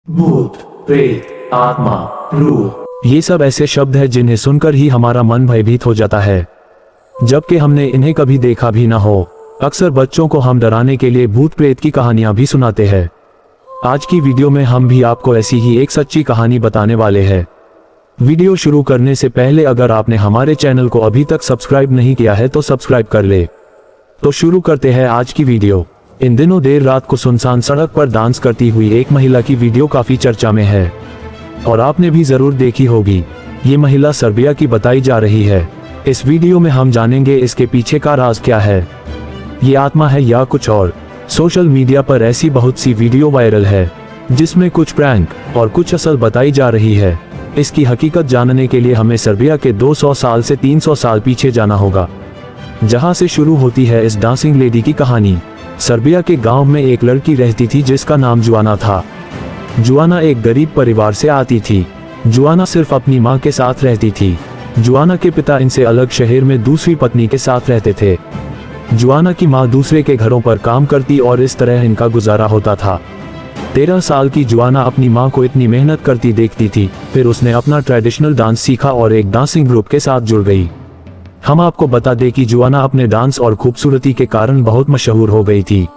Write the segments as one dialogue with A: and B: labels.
A: भूत, प्रेत, आत्मा, रूह, ये सब ऐसे शब्द हैं जिन्हें सुनकर ही हमारा मन भयभीत हो जाता है, जबकि हमने इन्हें कभी देखा भी ना हो। अक्सर बच्चों को हम डराने के लिए भूत प्रेत की कहानियां भी सुनाते हैं। आज की वीडियो में हम भी आपको ऐसी ही एक सच्ची कहानी बताने वाले हैं। वीडियो शुरू करने से पहले अगर आपने हमारे चैनल को अभी तक सब्सक्राइब नहीं किया है तो सब्सक्राइब कर ले। तो शुरू करते हैं आज की वीडियो। इन दिनों देर रात को सुनसान सड़क पर डांस करती हुई एक महिला की वीडियो काफी चर्चा में है और आपने भी जरूर देखी होगी। ये महिला सर्बिया की बताई जा रही है। इस वीडियो में हम जानेंगे इसके पीछे का राज क्या है, ये आत्मा है या कुछ और। सोशल मीडिया पर ऐसी बहुत सी वीडियो वायरल है जिसमें कुछ प्रैंक और कुछ असल बताई जा रही है। इसकी हकीकत जानने के लिए हमें सर्बिया के 200 साल से 300 साल पीछे जाना होगा, जहां से शुरू होती है इस डांसिंग लेडी की कहानी। सर्बिया के गांव में एक लड़की रहती थी जिसका नाम जुआना था। जुआना एक गरीब परिवार से आती थी। जुआना सिर्फ अपनी माँ के साथ रहती थी। जुआना के पिता इनसे अलग शहर में दूसरी पत्नी के साथ रहते थे। जुआना की माँ दूसरे के घरों पर काम करती और इस तरह इनका गुजारा होता था। 13 साल की जुआना अपनी माँ को इतनी मेहनत करती देखती थी, फिर उसने अपना ट्रेडिशनल डांस सीखा और एक डांसिंग ग्रुप के साथ जुड़ गई। हम आपको बता दें कि जुआना अपने डांस और खूबसूरती के कारण बहुत मशहूर हो गई थी।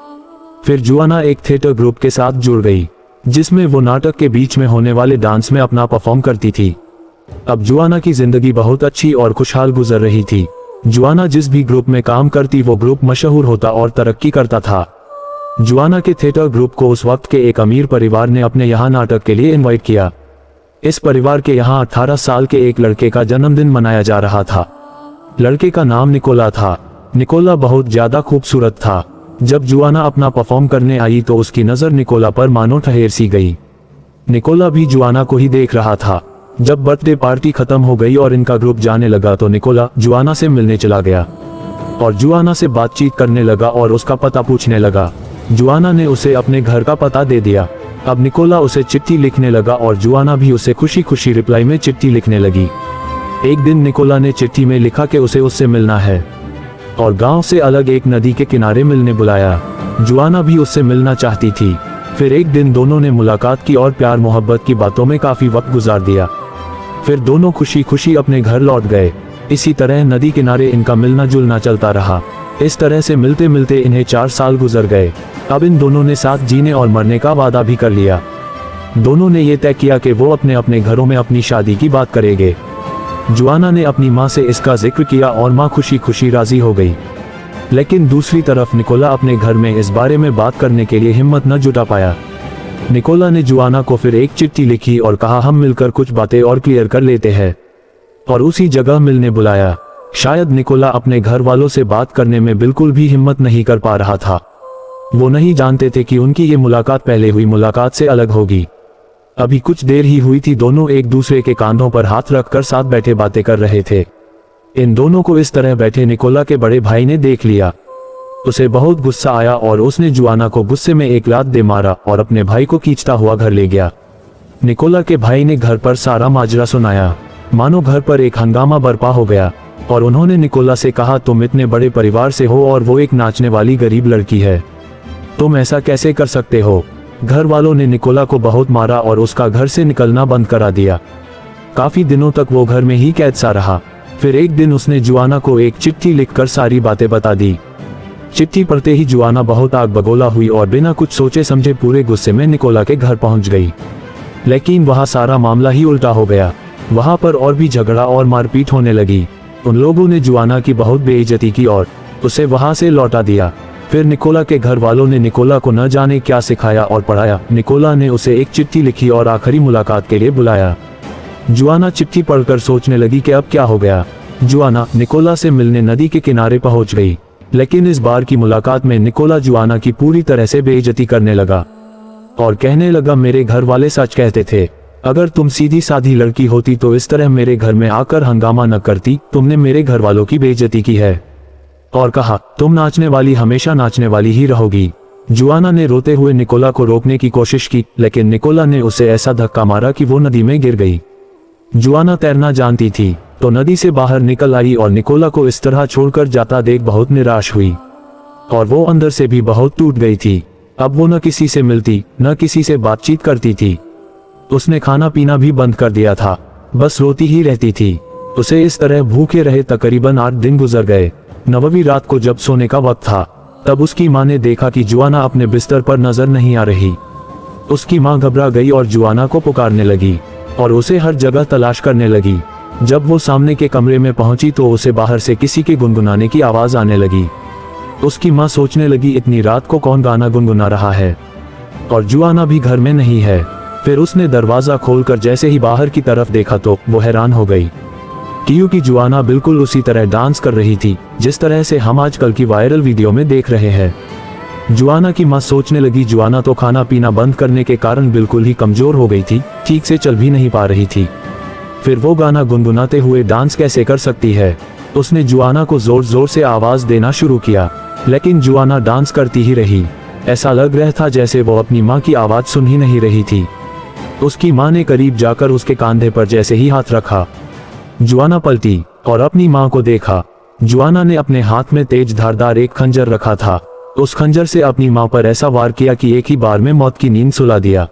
A: फिर जुआना एक थिएटर ग्रुप के साथ जुड़ गई जिसमें वो नाटक के बीच में होने वाले डांस में अपना परफॉर्म करती थी। अब जुआना की जिंदगी बहुत अच्छी और खुशहाल गुजर रही थी। जुआना जिस भी ग्रुप में काम करती वो ग्रुप मशहूर होता और तरक्की करता था। जुआना के थिएटर ग्रुप को उस वक्त के एक अमीर परिवार ने अपने यहाँ नाटक के लिए इनवाइट किया। इस परिवार के यहाँ 18 साल के एक लड़के का जन्मदिन मनाया जा रहा था। लड़के का नाम निकोला था। निकोला बहुत ज्यादा खूबसूरत था। जब जुआना अपना परफॉर्म करने आई तो उसकी नजर निकोला पर मानो ठहर सी गई। निकोला भी जुआना को ही देख रहा था। जब बर्थडे पार्टी खत्म हो गई और इनका ग्रुप जाने लगा तो निकोला जुआना से मिलने चला गया और जुआना से बातचीत करने लगा और उसका पता पूछने लगा। जुआना ने उसे अपने घर का पता दे दिया। अब निकोला उसे चिट्ठी लिखने लगा और जुआना भी उसे खुशी खुशी रिप्लाई में चिट्ठी लिखने लगी। एक दिन निकोला ने चिट्ठी में लिखा कि उसे उससे मिलना है और गांव से अलग एक नदी के किनारे मिलने बुलाया। जुआना भी उससे मिलना चाहती थी। फिर एक दिन दोनों ने मुलाकात की और प्यार मोहब्बत की बातों में काफी वक्त गुजार दिया। फिर दोनों खुशी खुशी अपने घर लौट गए। इसी तरह नदी किनारे इनका मिलना जुलना चलता रहा। इस तरह से मिलते मिलते इन्हें 4 साल गुजर गए। अब इन दोनों ने साथ जीने और मरने का वादा भी कर लिया। दोनों ने ये तय किया कि वो अपने अपने घरों में अपनी शादी की बात करेंगे। जुआना ने अपनी माँ से इसका जिक्र किया और माँ खुशी खुशी राजी हो गई। लेकिन दूसरी तरफ निकोला अपने घर में इस बारे में बात करने के लिए हिम्मत न जुटा पाया। निकोला ने जुआना को फिर एक चिट्ठी लिखी और कहा हम मिलकर कुछ बातें और क्लियर कर लेते हैं, और उसी जगह मिलने बुलाया। शायद निकोला अपने घर वालों से बात करने में बिल्कुल भी हिम्मत नहीं कर पा रहा था। वो नहीं जानते थे कि उनकी ये मुलाकात पहले हुई मुलाकात से अलग होगी। अभी कुछ देर ही हुई थी, दोनों एक दूसरे के कांधों पर हाथ रखकर साथ बैठे बातें कर रहे थे। इन दोनों को इस तरह बैठे निकोला के बड़े भाई ने देख लिया। उसे बहुत गुस्सा आया और उसने जुआना को गुस्से में एक लात दे मारा और अपने भाई को खींचता हुआ घर ले गया। निकोला के भाई ने घर पर सारा माजरा सुनाया। मानो घर पर एक हंगामा बर्पा हो गया और उन्होंने निकोला से कहा तुम इतने बड़े परिवार से हो और वो एक नाचने वाली गरीब लड़की है, तुम ऐसा कैसे कर सकते हो। घर वालों ने निकोला को बहुत मारा और उसका घर से निकलना बंद करा दिया। काफी दिनों तक वो घर में ही कैद सा रहा। फिर एक दिन उसने जुआना को एक चिट्ठी लिखकर सारी बातें बता दी। चिट्ठी पढ़ते ही जुआना बहुत आग बगोला हुई और बिना कुछ सोचे समझे पूरे गुस्से में निकोला के घर पहुंच गई। लेकिन वहां सारा मामला ही उल्टा हो गया। वहां पर और भी झगड़ा और मारपीट होने लगी। उन लोगों ने जुआना की बहुत बेइज्जती की और उसे वहां से लौटा दिया। फिर निकोला के घर वालों ने निकोला को न जाने क्या सिखाया और पढ़ाया। निकोला ने उसे एक चिट्ठी लिखी और आखिरी मुलाकात के लिए बुलाया। जुआना चिट्ठी पढ़कर सोचने लगी कि अब क्या हो गया। जुआना निकोला से मिलने नदी के किनारे पहुंच गई, लेकिन इस बार की मुलाकात में निकोला जुआना की पूरी तरह से बेइज्जती करने लगा और कहने लगा मेरे घर वाले सच कहते थे, अगर तुम सीधी साधी लड़की होती तो इस तरह मेरे घर में आकर हंगामा न करती, तुमने मेरे घर वालों की बेइज्जती की है। और कहा तुम नाचने वाली हमेशा नाचने वाली ही रहोगी। जुआना ने रोते हुए निकोला को रोकने की कोशिश की, लेकिन निकोला ने उसे ऐसा धक्का मारा कि वो नदी में गिर गई। जुआना तैरना जानती थी तो नदी से बाहर निकल आई और निकोला को इस तरह छोड़कर जाता देख बहुत निराश हुई। और वो अंदर से भी बहुत टूट गई थी। अब वो न किसी से मिलती न किसी से बातचीत करती थी। उसने खाना पीना भी बंद कर दिया था, बस रोती ही रहती थी। उसे इस तरह भूखे रहे तकरीबन 8 दिन गुजर गए। 9वीं रात को जब सोने का वक्त था, तब उसकी माँ ने देखा कि जुआना अपने बिस्तर पर नजर नहीं आ रही। उसकी माँ घबरा गई और जुआना को पुकारने लगी और उसे हर जगह तलाश करने लगी। जब वो सामने के कमरे में पहुंची तो उसे बाहर से किसी के गुनगुनाने की आवाज आने लगी। उसकी माँ सोचने लगी इतनी रात को कौन गाना गुनगुना रहा है और जुआना भी घर में नहीं है। फिर उसने दरवाजा खोलकर जैसे ही बाहर की तरफ देखा तो वो हैरान हो गई, क्योंकि जुआना बिल्कुल उसी तरह डांस कर रही थी जिस तरह से हम आजकल की वायरल वीडियो में देख रहे हैं। जुआना की माँ सोचने लगी जुआना तो खाना पीना बंद करने के कारण बिल्कुल ही कमजोर हो गई थी, ठीक से चल भी नहीं पा रही थी। फिर वो गाना गुनगुनाते हुए डांस कैसे कर सकती है। उसने जुआना को जोर जोर से आवाज देना शुरू किया, लेकिन जुआना डांस करती ही रही। ऐसा लग रहा था जैसे वो अपनी माँ की आवाज सुन ही नहीं रही थी। उसकी माँ ने करीब जाकर उसके कंधे पर जैसे ही हाथ रखा, जुआना पलटी और अपनी माँ को देखा। जुआना ने अपने हाथ में तेज धारदार एक खंजर रखा था। उस खंजर से अपनी माँ पर ऐसा वार किया कि एक ही बार में मौत की नींद सुला दिया।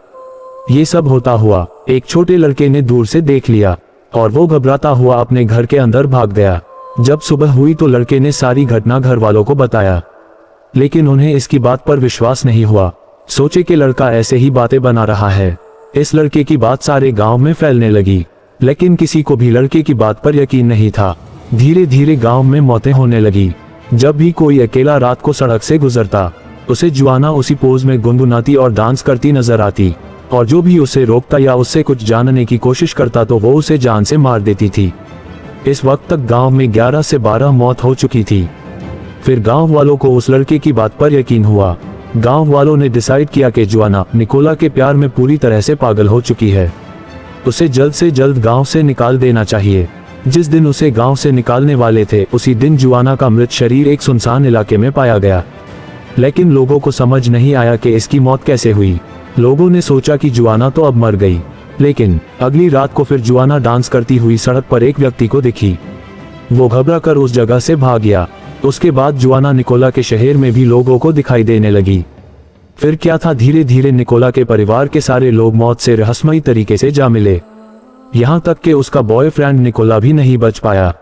A: ये सब होता हुआ एक छोटे लड़के ने दूर से देख लिया और वो घबराता हुआ अपने घर के अंदर भाग गया। जब सुबह हुई तो लड़के ने सारी घटना घर वालों को बताया, लेकिन उन्हें इसकी बात पर विश्वास नहीं हुआ। सोचे कि लड़का ऐसे ही बातें बना रहा है। इस लड़के की बात सारे गांव में फैलने लगी, लेकिन किसी को भी लड़के की बात पर यकीन नहीं था। धीरे धीरे गांव में मौतें होने लगी। जब भी कोई अकेला रात को सड़क से गुजरता, उसे जुआना उसी पोज में गुनगुनाती और डांस करती नजर आती, और जो भी उसे रोकता या उससे कुछ जानने की कोशिश करता तो वो उसे जान से मार देती थी। इस वक्त तक गांव में 11 से 12 मौत हो चुकी थी। फिर गांव वालों को उस लड़के की बात पर यकीन हुआ। गांव वालों ने डिसाइड किया कि जुआना निकोला के प्यार में पूरी तरह से पागल हो चुकी है, उसे जल्द से जल्द गांव से निकाल देना चाहिए। जिस दिन उसे गांव से निकालने वाले थे, उसी दिन जुआना का मृत शरीर एक सुनसान इलाके में पाया गया। लेकिन लोगों को समझ नहीं आया कि इसकी मौत कैसे हुई। लोगों ने सोचा कि जुआना तो अब मर गई, लेकिन अगली रात को फिर जुआना डांस करती हुई सड़क पर एक व्यक्ति को दिखी। वो घबरा कर उस जगह से भाग गया। उसके बाद जुआना निकोला के शहर में भी लोगों को दिखाई देने लगी। फिर क्या था, धीरे धीरे निकोला के परिवार के सारे लोग मौत से रहस्यमयी तरीके से जा मिले। यहाँ तक कि उसका बॉयफ्रेंड निकोला भी नहीं बच पाया।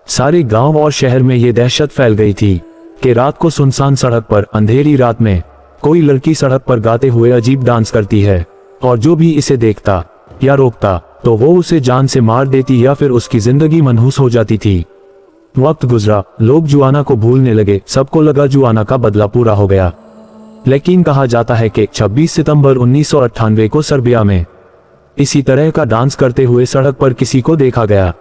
A: सारे गांव और शहर में ये दहशत फैल गई थी कि रात को सुनसान सड़क पर अंधेरी रात में कोई लड़की सड़क पर गाते हुए अजीब डांस करती है, और जो भी इसे देखता या रोकता तो वो उसे जान से मार देती या फिर उसकी जिंदगी मनहूस हो जाती थी। वक्त गुजरा, लोग जुआना को भूलने लगे। सबको लगा जुआना का बदला पूरा हो गया। लेकिन कहा जाता है कि 26 सितंबर 1998 को सर्बिया में इसी तरह का डांस करते हुए सड़क पर किसी को देखा गया,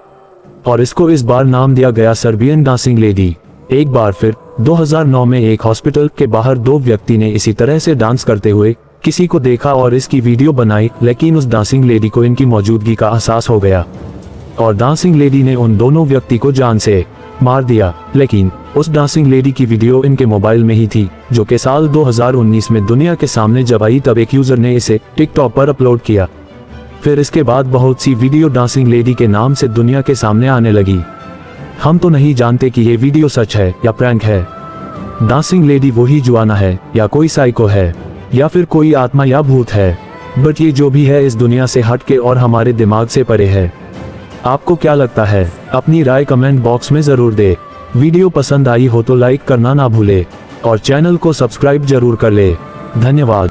A: और इसको इस बार नाम दिया गया सर्बियन डांसिंग लेडी। एक बार फिर 2009 में एक हॉस्पिटल के बाहर 2 व्यक्ति ने इसी तरह से डांस करते हुए किसी को देखा और इसकी वीडियो बनाई, लेकिन उस डांसिंग लेडी को इनकी मौजूदगी का एहसास हो गया और डांसिंग लेडी ने उन दोनों व्यक्ति को जान से मार दिया। लेकिन उस डांसिंग लेडी की वीडियो इनके मोबाइल में ही थी, जो कि साल 2019 में दुनिया के सामने जब आई तब एक यूजर ने इसे टिकटॉक पर अपलोड किया। फिर इसके बाद बहुत सी वीडियो डांसिंग लेडी के नाम से दुनिया के सामने आने लगी। हम तो नहीं जानते कि ये वीडियो सच है या प्रैंक है। डांसिंग लेडी वही जुआना है या कोई साइको है या फिर कोई आत्मा या भूत है, बट ये जो भी है इस दुनिया से हटके और हमारे दिमाग से परे है। आपको क्या लगता है? अपनी राय कमेंट बॉक्स में जरूर दे। वीडियो पसंद आई हो तो लाइक करना ना भूले और चैनल को सब्सक्राइब जरूर कर ले। धन्यवाद।